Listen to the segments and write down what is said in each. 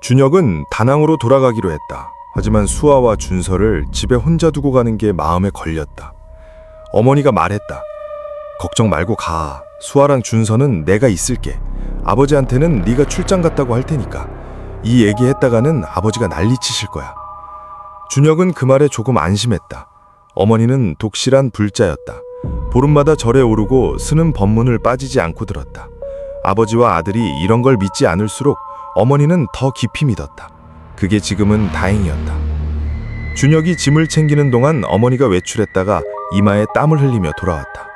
준혁은 다낭으로 돌아가기로 했다. 하지만 수아와 준서를 집에 혼자 두고 가는 게 마음에 걸렸다. 어머니가 말했다. 걱정 말고 가. 수아랑 준서는 내가 있을게. 아버지한테는 네가 출장 갔다고 할 테니까. 이 얘기했다가는 아버지가 난리치실 거야. 준혁은 그 말에 조금 안심했다. 어머니는 독실한 불자였다. 보름마다 절에 오르고 스는 법문을 빠지지 않고 들었다. 아버지와 아들이 이런 걸 믿지 않을수록 어머니는 더 깊이 믿었다. 그게 지금은 다행이었다. 준혁이 짐을 챙기는 동안 어머니가 외출했다가 이마에 땀을 흘리며 돌아왔다.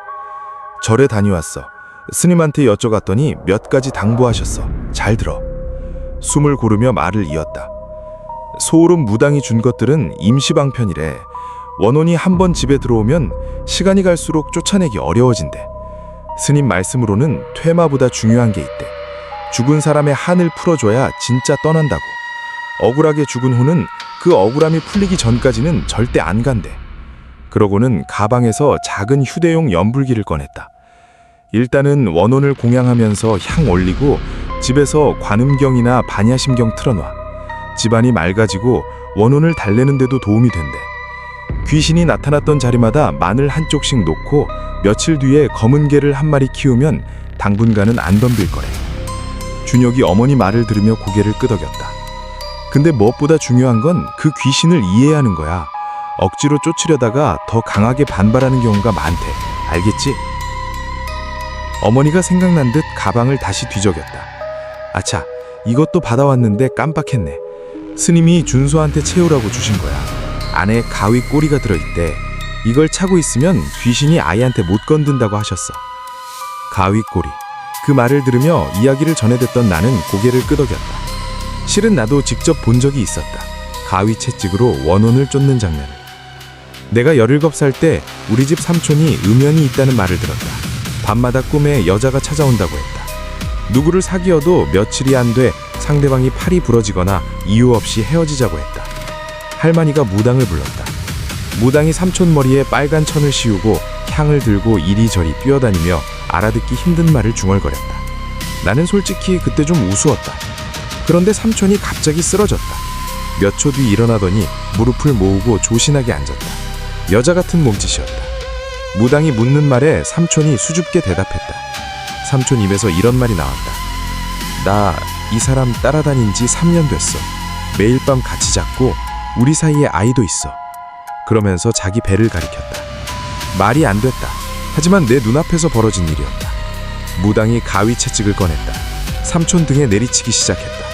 절에 다녀왔어. 스님한테 여쭤갔더니 몇 가지 당부하셨어. 잘 들어. 숨을 고르며 말을 이었다. 소울은 무당이 준 것들은 임시방편이래. 원혼이 한 번 집에 들어오면 시간이 갈수록 쫓아내기 어려워진대. 스님 말씀으로는 퇴마보다 중요한 게 있대. 죽은 사람의 한을 풀어줘야 진짜 떠난다고. 억울하게 죽은 후는 그 억울함이 풀리기 전까지는 절대 안 간대. 그러고는 가방에서 작은 휴대용 연불기를 꺼냈다. 일단은 원혼을 공양하면서 향 올리고 집에서 관음경이나 반야심경 틀어놔. 집안이 맑아지고 원혼을 달래는 데도 도움이 된대. 귀신이 나타났던 자리마다 마늘 한 쪽씩 놓고 며칠 뒤에 검은 개를 한 마리 키우면 당분간은 안 덤빌 거래. 준혁이 어머니 말을 들으며 고개를 끄덕였다. 근데 무엇보다 중요한 건 그 귀신을 이해하는 거야. 억지로 쫓으려다가 더 강하게 반발하는 경우가 많대. 알겠지? 어머니가 생각난 듯 가방을 다시 뒤적였다. 아차, 이것도 받아왔는데 깜빡했네. 스님이 준서한테 채우라고 주신 거야. 안에 가위 꼬리가 들어있대. 이걸 차고 있으면 귀신이 아이한테 못 건든다고 하셨어. 가위 꼬리. 그 말을 들으며 이야기를 전해댔던 나는 고개를 끄덕였다. 실은 나도 직접 본 적이 있었다. 가위 채찍으로 원혼을 쫓는 장면을. 내가 17살 때 우리 집 삼촌이 음연이 있다는 말을 들었다. 밤마다 꿈에 여자가 찾아온다고 했다. 누구를 사귀어도 며칠이 안 돼 상대방이 팔이 부러지거나 이유 없이 헤어지자고 했다. 할머니가 무당을 불렀다. 무당이 삼촌 머리에 빨간 천을 씌우고 향을 들고 이리저리 뛰어다니며 알아듣기 힘든 말을 중얼거렸다. 나는 솔직히 그때 좀 우스웠다. 그런데 삼촌이 갑자기 쓰러졌다. 몇 초 뒤 일어나더니 무릎을 모으고 조신하게 앉았다. 여자 같은 몸짓이었다. 무당이 묻는 말에 삼촌이 수줍게 대답했다. 삼촌 입에서 이런 말이 나왔다. 나 이 사람 따라다닌 지 3년 됐어. 매일 밤 같이 잤고 우리 사이에 아이도 있어. 그러면서 자기 배를 가리켰다. 말이 안 됐다. 하지만 내 눈앞에서 벌어진 일이었다. 무당이 가위 채찍을 꺼냈다. 삼촌 등에 내리치기 시작했다.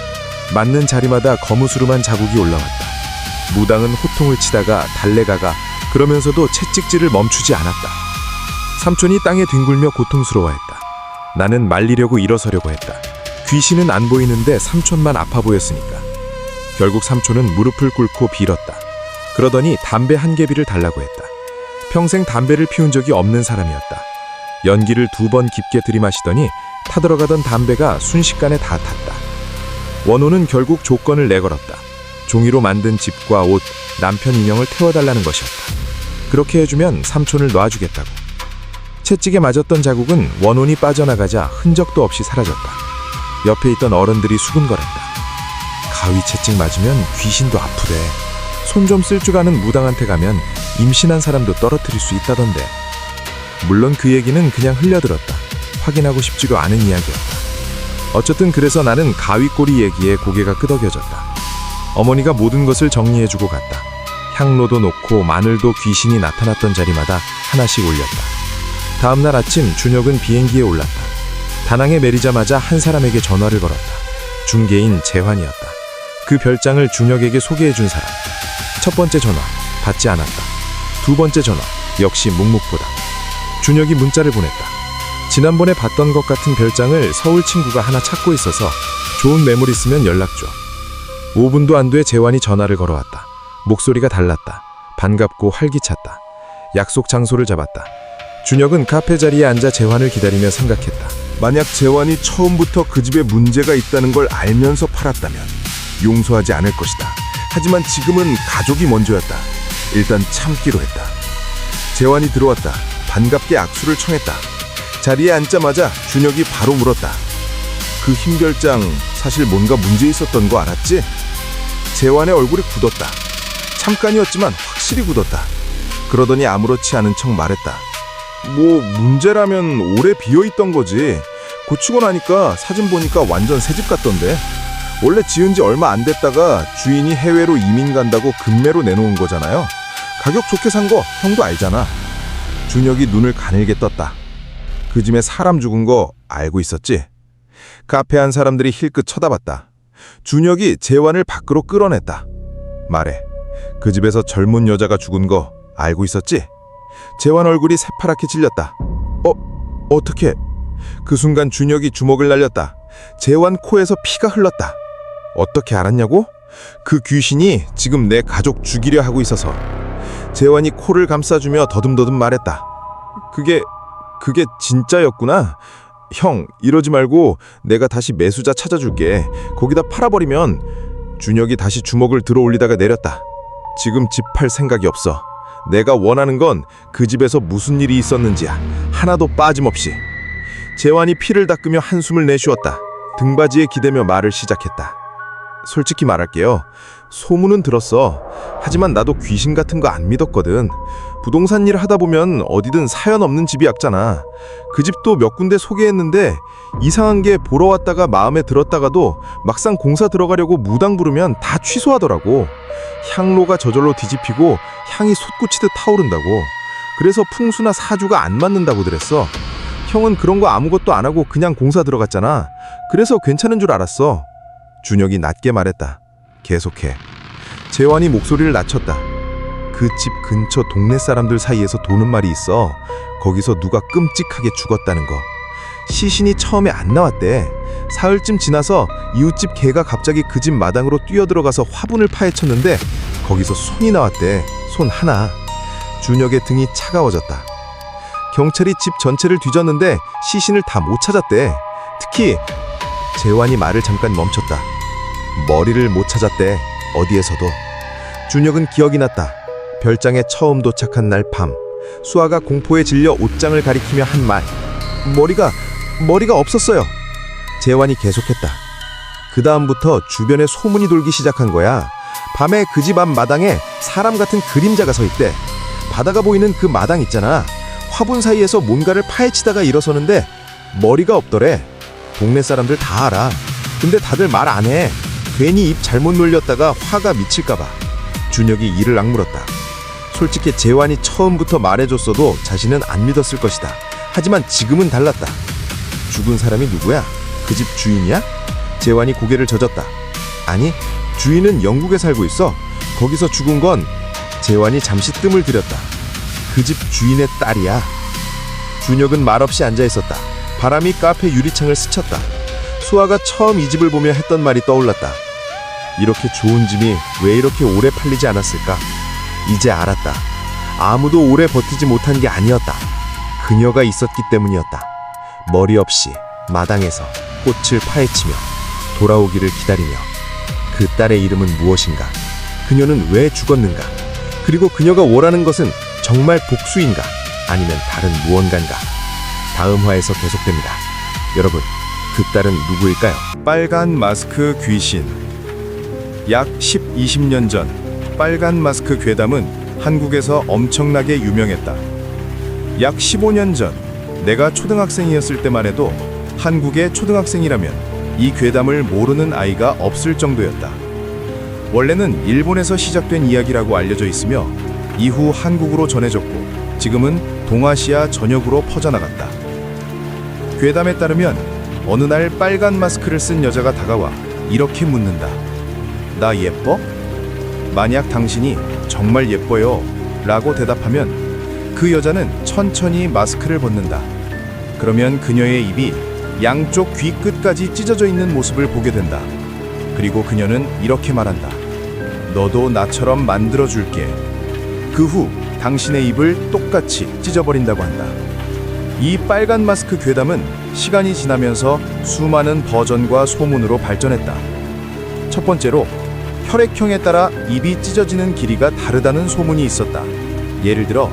맞는 자리마다 거무스름한 자국이 올라왔다. 무당은 호통을 치다가 달래가가 그러면서도 채찍질을 멈추지 않았다. 삼촌이 땅에 뒹굴며 고통스러워했다. 나는 말리려고 일어서려고 했다. 귀신은 안 보이는데 삼촌만 아파 보였으니까. 결국 삼촌은 무릎을 꿇고 빌었다. 그러더니 담배 한 개비를 달라고 했다. 평생 담배를 피운 적이 없는 사람이었다. 연기를 2번 깊게 들이마시더니 타들어가던 담배가 순식간에 다 탔다. 원호는 결국 조건을 내걸었다. 종이로 만든 집과 옷, 남편 인형을 태워달라는 것이었다. 그렇게 해주면 삼촌을 놔주겠다고. 채찍에 맞았던 자국은 원혼이 빠져나가자 흔적도 없이 사라졌다. 옆에 있던 어른들이 수군거렸다. 가위 채찍 맞으면 귀신도 아프대. 손 좀 쓸 줄 아는 무당한테 가면 임신한 사람도 떨어뜨릴 수 있다던데. 물론 그 얘기는 그냥 흘려들었다. 확인하고 싶지도 않은 이야기였다. 어쨌든 그래서 나는 가위꼬리 얘기에 고개가 끄덕여졌다. 어머니가 모든 것을 정리해주고 갔다. 향로도 놓고 마늘도 귀신이 나타났던 자리마다 하나씩 올렸다. 다음날 아침 준혁은 비행기에 올랐다. 다낭에 내리자마자 한 사람에게 전화를 걸었다. 중개인 재환이었다. 그 별장을 준혁에게 소개해준 사람. 첫 번째 전화, 받지 않았다. 두 번째 전화, 역시 묵묵부답. 준혁이 문자를 보냈다. 지난번에 봤던 것 같은 별장을 서울 친구가 하나 찾고 있어서 좋은 매물 있으면 연락 줘. 5분도 안 돼 재환이 전화를 걸어왔다. 목소리가 달랐다. 반갑고 활기찼다. 약속 장소를 잡았다. 준혁은 카페 자리에 앉아 재환을 기다리며 생각했다. 만약 재환이 처음부터 그 집에 문제가 있다는 걸 알면서 팔았다면 용서하지 않을 것이다. 하지만 지금은 가족이 먼저였다. 일단 참기로 했다. 재환이 들어왔다. 반갑게 악수를 청했다. 자리에 앉자마자 준혁이 바로 물었다. 그 흰별장 사실 뭔가 문제 있었던 거 알았지? 재환의 얼굴이 굳었다. 잠깐이었지만 확실히 굳었다. 그러더니 아무렇지 않은 척 말했다. 뭐 문제라면 오래 비어있던 거지. 고치고 나니까 사진 보니까 완전 새집 같던데. 원래 지은 지 얼마 안 됐다가 주인이 해외로 이민 간다고 급매로 내놓은 거잖아요. 가격 좋게 산 거 형도 알잖아. 준혁이 눈을 가늘게 떴다. 그 집에 사람 죽은 거 알고 있었지? 카페 안 사람들이 힐끗 쳐다봤다. 준혁이 재환을 밖으로 끌어냈다. 말해. 그 집에서 젊은 여자가 죽은 거 알고 있었지? 재환 얼굴이 새파랗게 질렸다. 어떻게? 그 순간 준혁이 주먹을 날렸다. 재환 코에서 피가 흘렀다. 어떻게 알았냐고? 그 귀신이 지금 내 가족 죽이려 하고 있어서. 재환이 코를 감싸주며 더듬더듬 말했다. 그게 진짜였구나. 형, 이러지 말고 내가 다시 매수자 찾아줄게. 거기다 팔아버리면. 준혁이 다시 주먹을 들어 올리다가 내렸다. 지금 집 팔 생각이 없어. 내가 원하는 건 그 집에서 무슨 일이 있었는지야. 하나도 빠짐없이. 재환이 피를 닦으며 한숨을 내쉬었다. 등받이에 기대며 말을 시작했다. 솔직히 말할게요. 소문은 들었어. 하지만 나도 귀신 같은 거 안 믿었거든. 부동산 일 하다 보면 어디든 사연 없는 집이 약잖아. 그 집도 몇 군데 소개했는데 이상한 게 보러 왔다가 마음에 들었다가도 막상 공사 들어가려고 무당 부르면 다 취소하더라고. 향로가 저절로 뒤집히고 향이 솟구치듯 타오른다고. 그래서 풍수나 사주가 안 맞는다고 그랬어. 형은 그런 거 아무것도 안 하고 그냥 공사 들어갔잖아. 그래서 괜찮은 줄 알았어. 준혁이 낮게 말했다. 계속해. 재환이 목소리를 낮췄다. 그 집 근처 동네 사람들 사이에서 도는 말이 있어. 거기서 누가 끔찍하게 죽었다는 거. 시신이 처음에 안 나왔대. 사흘쯤 지나서 이웃집 개가 갑자기 그 집 마당으로 뛰어들어가서 화분을 파헤쳤는데 거기서 손이 나왔대. 손 하나. 준혁의 등이 차가워졌다. 경찰이 집 전체를 뒤졌는데 시신을 다 못 찾았대. 특히 재환이 말을 잠깐 멈췄다. 머리를 못 찾았대. 어디에서도. 준혁은 기억이 났다. 별장에 처음 도착한 날 밤, 수아가 공포에 질려 옷장을 가리키며 한 말. 머리가 없었어요. 재환이 계속했다. 그 다음부터 주변에 소문이 돌기 시작한 거야. 밤에 그 집 앞 마당에 사람 같은 그림자가 서 있대. 바다가 보이는 그 마당 있잖아. 화분 사이에서 뭔가를 파헤치다가 일어서는데 머리가 없더래. 동네 사람들 다 알아. 근데 다들 말 안 해. 괜히 입 잘못 놀렸다가 화가 미칠까봐. 준혁이 이를 악물었다. 솔직히 재환이 처음부터 말해줬어도 자신은 안 믿었을 것이다. 하지만 지금은 달랐다. 죽은 사람이 누구야? 그 집 주인이야? 재환이 고개를 젖었다. 아니, 주인은 영국에 살고 있어. 거기서 죽은 건. 재환이 잠시 뜸을 들였다. 그 집 주인의 딸이야. 준혁은 말없이 앉아있었다. 바람이 카페 유리창을 스쳤다. 수아가 처음 이 집을 보며 했던 말이 떠올랐다. 이렇게 좋은 집이 왜 이렇게 오래 팔리지 않았을까? 이제 알았다. 아무도 오래 버티지 못한 게 아니었다. 그녀가 있었기 때문이었다. 머리 없이 마당에서 꽃을 파헤치며 돌아오기를 기다리며. 그 딸의 이름은 무엇인가? 그녀는 왜 죽었는가? 그리고 그녀가 원하는 것은 정말 복수인가? 아니면 다른 무언가인가? 다음 화에서 계속됩니다. 여러분, 그 딸은 누구일까요? 빨간 마스크 귀신. 약 10-20년 전 빨간 마스크 괴담은 한국에서 엄청나게 유명했다. 약 15년 전 내가 초등학생이었을 때만 해도 한국의 초등학생이라면 이 괴담을 모르는 아이가 없을 정도였다. 원래는 일본에서 시작된 이야기라고 알려져 있으며 이후 한국으로 전해졌고 지금은 동아시아 전역으로 퍼져나갔다. 괴담에 따르면 어느 날 빨간 마스크를 쓴 여자가 다가와 이렇게 묻는다. 나 예뻐? 만약 당신이 정말 예뻐요 라고 대답하면 그 여자는 천천히 마스크를 벗는다. 그러면 그녀의 입이 양쪽 귀 끝까지 찢어져 있는 모습을 보게 된다. 그리고 그녀는 이렇게 말한다. 너도 나처럼 만들어줄게. 그 후 당신의 입을 똑같이 찢어버린다고 한다. 이 빨간 마스크 괴담은 시간이 지나면서 수많은 버전과 소문으로 발전했다. 첫 번째로 혈액형에 따라 입이 찢어지는 길이가 다르다는 소문이 있었다. 예를 들어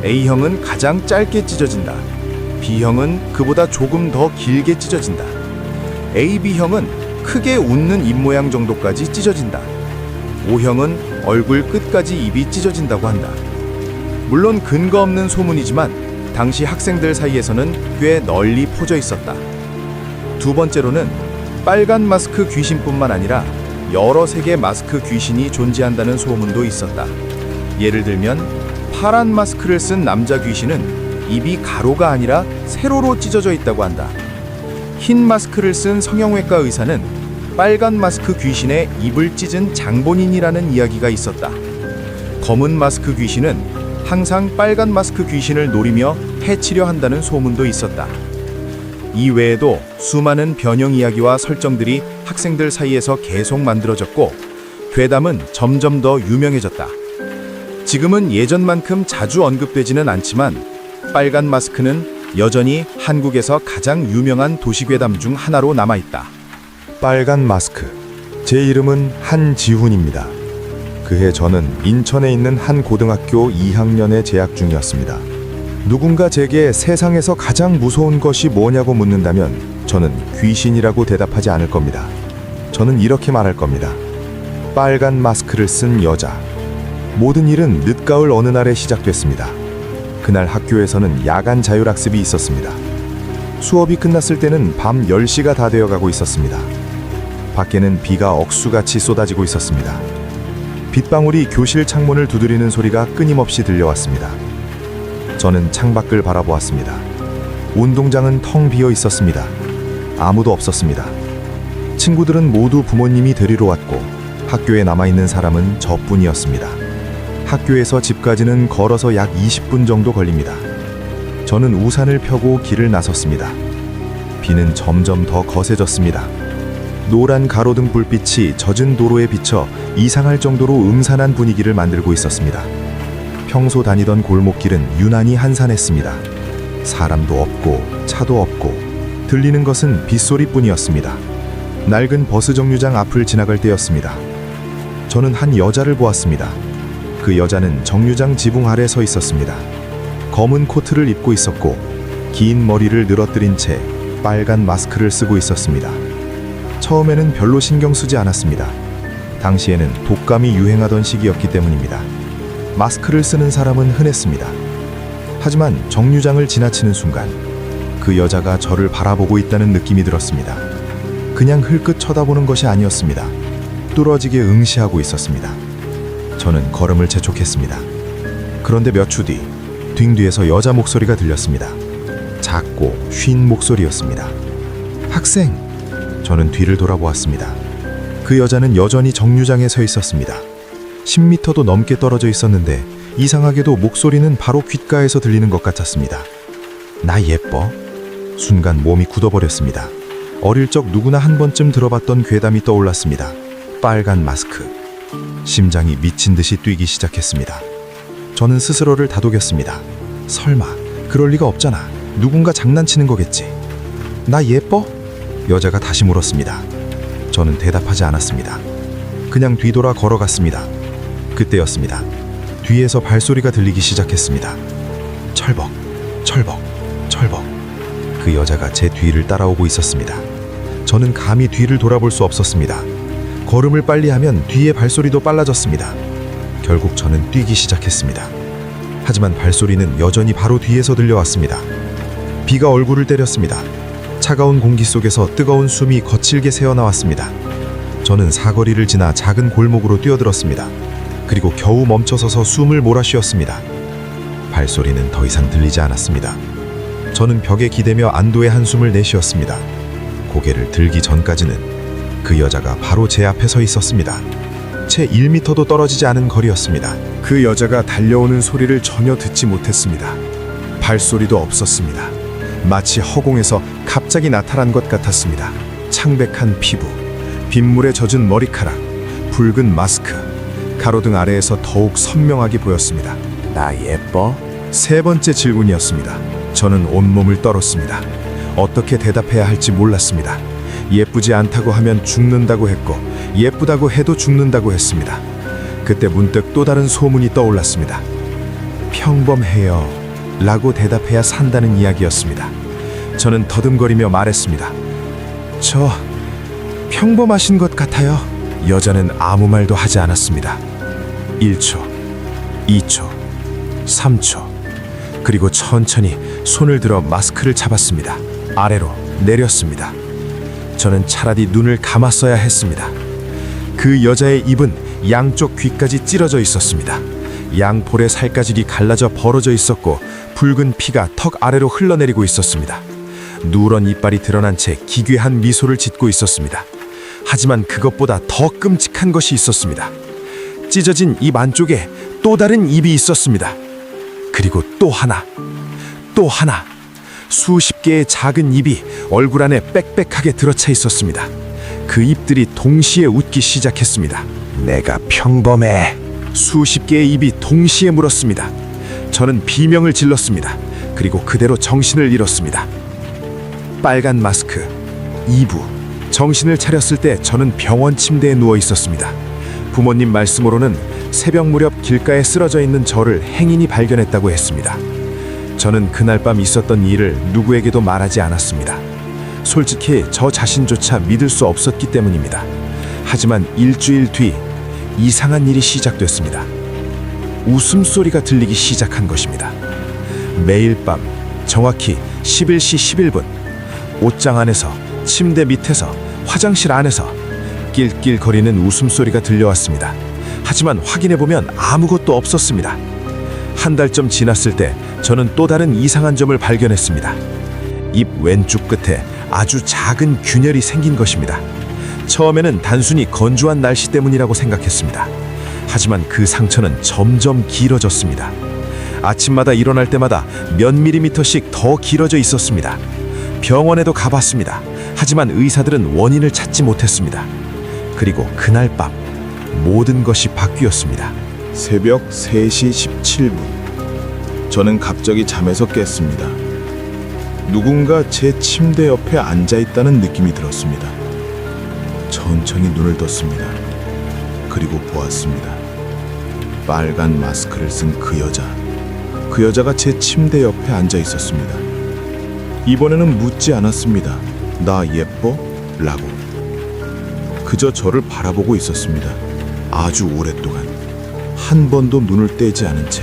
A형은 가장 짧게 찢어진다. B형은 그보다 조금 더 길게 찢어진다. AB형은 크게 웃는 입모양 정도까지 찢어진다. O형은 얼굴 끝까지 입이 찢어진다고 한다. 물론 근거 없는 소문이지만 당시 학생들 사이에서는 꽤 널리 퍼져 있었다. 두 번째로는 빨간 마스크 귀신뿐만 아니라 여러 색의 마스크 귀신이 존재한다는 소문도 있었다. 예를 들면 파란 마스크를 쓴 남자 귀신은 입이 가로가 아니라 세로로 찢어져 있다고 한다. 흰 마스크를 쓴 성형외과 의사는 빨간 마스크 귀신의 입을 찢은 장본인이라는 이야기가 있었다. 검은 마스크 귀신은 항상 빨간 마스크 귀신을 노리며 해치려 한다는 소문도 있었다. 이 외에도 수많은 변형 이야기와 설정들이 학생들 사이에서 계속 만들어졌고 괴담은 점점 더 유명해졌다. 지금은 예전만큼 자주 언급되지는 않지만 빨간 마스크는 여전히 한국에서 가장 유명한 도시괴담 중 하나로 남아있다. 빨간 마스크. 제 이름은 한지훈입니다. 그해 저는 인천에 있는 한 고등학교 2학년에 재학 중이었습니다. 누군가 제게 세상에서 가장 무서운 것이 뭐냐고 묻는다면 저는 귀신이라고 대답하지 않을 겁니다. 저는 이렇게 말할 겁니다. 빨간 마스크를 쓴 여자. 모든 일은 늦가을 어느 날에 시작됐습니다. 그날 학교에서는 야간 자율학습이 있었습니다. 수업이 끝났을 때는 밤 10시가 다 되어가고 있었습니다. 밖에는 비가 억수같이 쏟아지고 있었습니다. 빗방울이 교실 창문을 두드리는 소리가 끊임없이 들려왔습니다. 저는 창밖을 바라보았습니다. 운동장은 텅 비어 있었습니다. 아무도 없었습니다. 친구들은 모두 부모님이 데리러 왔고 학교에 남아있는 사람은 저뿐이었습니다. 학교에서 집까지는 걸어서 약 20분 정도 걸립니다. 저는 우산을 펴고 길을 나섰습니다. 비는 점점 더 거세졌습니다. 노란 가로등 불빛이 젖은 도로에 비쳐 이상할 정도로 음산한 분위기를 만들고 있었습니다. 평소 다니던 골목길은 유난히 한산했습니다. 사람도 없고 차도 없고 들리는 것은 빗소리뿐이었습니다. 낡은 버스 정류장 앞을 지나갈 때였습니다. 저는 한 여자를 보았습니다. 그 여자는 정류장 지붕 아래 서 있었습니다. 검은 코트를 입고 있었고 긴 머리를 늘어뜨린 채 빨간 마스크를 쓰고 있었습니다. 처음에는 별로 신경 쓰지 않았습니다. 당시에는 독감이 유행하던 시기였기 때문입니다. 마스크를 쓰는 사람은 흔했습니다. 하지만 정류장을 지나치는 순간 그 여자가 저를 바라보고 있다는 느낌이 들었습니다. 그냥 흘끗 쳐다보는 것이 아니었습니다. 뚫어지게 응시하고 있었습니다. 저는 걸음을 재촉했습니다. 그런데 몇 초 뒤, 뒤에서 여자 목소리가 들렸습니다. 작고 쉰 목소리였습니다. 학생! 저는 뒤를 돌아보았습니다. 그 여자는 여전히 정류장에 서 있었습니다. 10m도 넘게 떨어져 있었는데 이상하게도 목소리는 바로 귓가에서 들리는 것 같았습니다. 나 예뻐? 순간 몸이 굳어버렸습니다. 어릴 적 누구나 한 번쯤 들어봤던 괴담이 떠올랐습니다. 빨간 마스크. 심장이 미친 듯이 뛰기 시작했습니다. 저는 스스로를 다독였습니다. 설마 그럴 리가 없잖아. 누군가 장난치는 거겠지. 나 예뻐? 여자가 다시 물었습니다. 저는 대답하지 않았습니다. 그냥 뒤돌아 걸어갔습니다. 그때였습니다. 뒤에서 발소리가 들리기 시작했습니다. 철벅, 철벅, 철벅. 그 여자가 제 뒤를 따라오고 있었습니다. 저는 감히 뒤를 돌아볼 수 없었습니다. 걸음을 빨리 하면 뒤의 발소리도 빨라졌습니다. 결국 저는 뛰기 시작했습니다. 하지만 발소리는 여전히 바로 뒤에서 들려왔습니다. 비가 얼굴을 때렸습니다. 차가운 공기 속에서 뜨거운 숨이 거칠게 새어나왔습니다. 저는 사거리를 지나 작은 골목으로 뛰어들었습니다. 그리고 겨우 멈춰서서 숨을 몰아쉬었습니다. 발소리는 더 이상 들리지 않았습니다. 저는 벽에 기대며 안도의 한숨을 내쉬었습니다. 고개를 들기 전까지는 그 여자가 바로 제 앞에 서 있었습니다. 채 1m도 떨어지지 않은 거리였습니다. 그 여자가 달려오는 소리를 전혀 듣지 못했습니다. 발소리도 없었습니다. 마치 허공에서 갑자기 나타난 것 같았습니다. 창백한 피부, 빗물에 젖은 머리카락, 붉은 마스크, 가로등 아래에서 더욱 선명하게 보였습니다. 나 예뻐? 세 번째 질문이었습니다. 저는 온몸을 떨었습니다. 어떻게 대답해야 할지 몰랐습니다. 예쁘지 않다고 하면 죽는다고 했고 예쁘다고 해도 죽는다고 했습니다. 그때 문득 또 다른 소문이 떠올랐습니다. 평범해요 라고 대답해야 산다는 이야기였습니다. 저는 더듬거리며 말했습니다. 저 평범하신 것 같아요. 여자는 아무 말도 하지 않았습니다. 1초, 2초, 3초. 그리고 천천히 손을 들어 마스크를 잡았습니다. 아래로 내렸습니다. 저는 차라리 눈을 감았어야 했습니다. 그 여자의 입은 양쪽 귀까지 찢어져 있었습니다. 양볼의 살가질이 갈라져 벌어져 있었고 붉은 피가 턱 아래로 흘러내리고 있었습니다. 누런 이빨이 드러난 채 기괴한 미소를 짓고 있었습니다. 하지만 그것보다 더 끔찍한 것이 있었습니다. 찢어진 입 안쪽에 또 다른 입이 있었습니다. 그리고 또 하나, 또 하나. 수십 개의 작은 입이 얼굴 안에 빽빽하게 들어차 있었습니다. 그 입들이 동시에 웃기 시작했습니다. 내가 평범해. 수십 개의 입이 동시에 물었습니다. 저는 비명을 질렀습니다. 그리고 그대로 정신을 잃었습니다. 빨간 마스크, 2부. 정신을 차렸을 때 저는 병원 침대에 누워 있었습니다. 부모님 말씀으로는 새벽 무렵 길가에 쓰러져 있는 저를 행인이 발견했다고 했습니다. 저는 그날 밤 있었던 일을 누구에게도 말하지 않았습니다. 솔직히 저 자신조차 믿을 수 없었기 때문입니다. 하지만 일주일 뒤 이상한 일이 시작됐습니다. 웃음소리가 들리기 시작한 것입니다. 매일 밤 정확히 11시 11분 옷장 안에서, 침대 밑에서, 화장실 안에서 낄낄거리는 웃음소리가 들려왔습니다. 하지만 확인해보면 아무것도 없었습니다. 한 달쯤 지났을 때 저는 또 다른 이상한 점을 발견했습니다. 입 왼쪽 끝에 아주 작은 균열이 생긴 것입니다. 처음에는 단순히 건조한 날씨 때문이라고 생각했습니다. 하지만 그 상처는 점점 길어졌습니다. 아침마다 일어날 때마다 몇 밀리미터씩 더 길어져 있었습니다. 병원에도 가봤습니다. 하지만 의사들은 원인을 찾지 못했습니다. 그리고 그날 밤 모든 것이 바뀌었습니다. 새벽 3시 17분. 저는 갑자기 잠에서 깼습니다. 누군가 제 침대 옆에 앉아 있다는 느낌이 들었습니다. 천천히 눈을 떴습니다. 그리고 보았습니다. 빨간 마스크를 쓴 그 여자. 그 여자가 제 침대 옆에 앉아 있었습니다. 이번에는 묻지 않았습니다. 나 예뻐? 라고. 그저 저를 바라보고 있었습니다. 아주 오랫동안. 한 번도 눈을 떼지 않은 채.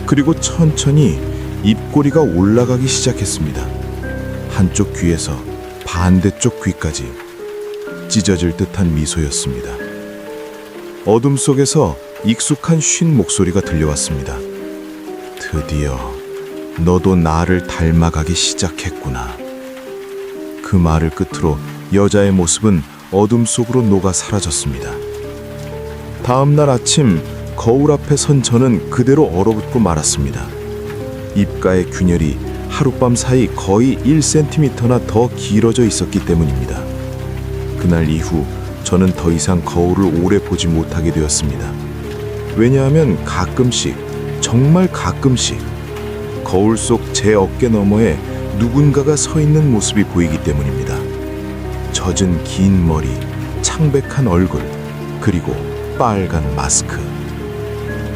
그리고 천천히 입꼬리가 올라가기 시작했습니다. 한쪽 귀에서 반대쪽 귀까지 찢어질 듯한 미소였습니다. 어둠 속에서 익숙한 쉰 목소리가 들려왔습니다. 드디어 너도 나를 닮아가기 시작했구나. 그 말을 끝으로 여자의 모습은 어둠 속으로 녹아 사라졌습니다. 다음 날 아침 거울 앞에 선 저는 그대로 얼어붙고 말았습니다. 입가의 균열이 하룻밤 사이 거의 1cm나 더 길어져 있었기 때문입니다. 그날 이후 저는 더 이상 거울을 오래 보지 못하게 되었습니다. 왜냐하면 가끔씩, 정말 가끔씩 거울 속 제 어깨 너머에 누군가가 서 있는 모습이 보이기 때문입니다. 젖은 긴 머리, 창백한 얼굴, 그리고 빨간 마스크.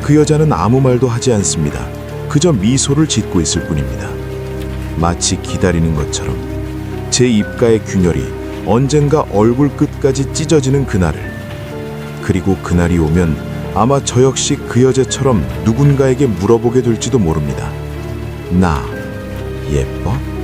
그 여자는 아무 말도 하지 않습니다. 그저 미소를 짓고 있을 뿐입니다. 마치 기다리는 것처럼 제 입가의 균열이 언젠가 얼굴 끝까지 찢어지는 그날을. 그리고 그날이 오면 아마 저 역시 그 여자처럼 누군가에게 물어보게 될지도 모릅니다. 나 예뻐?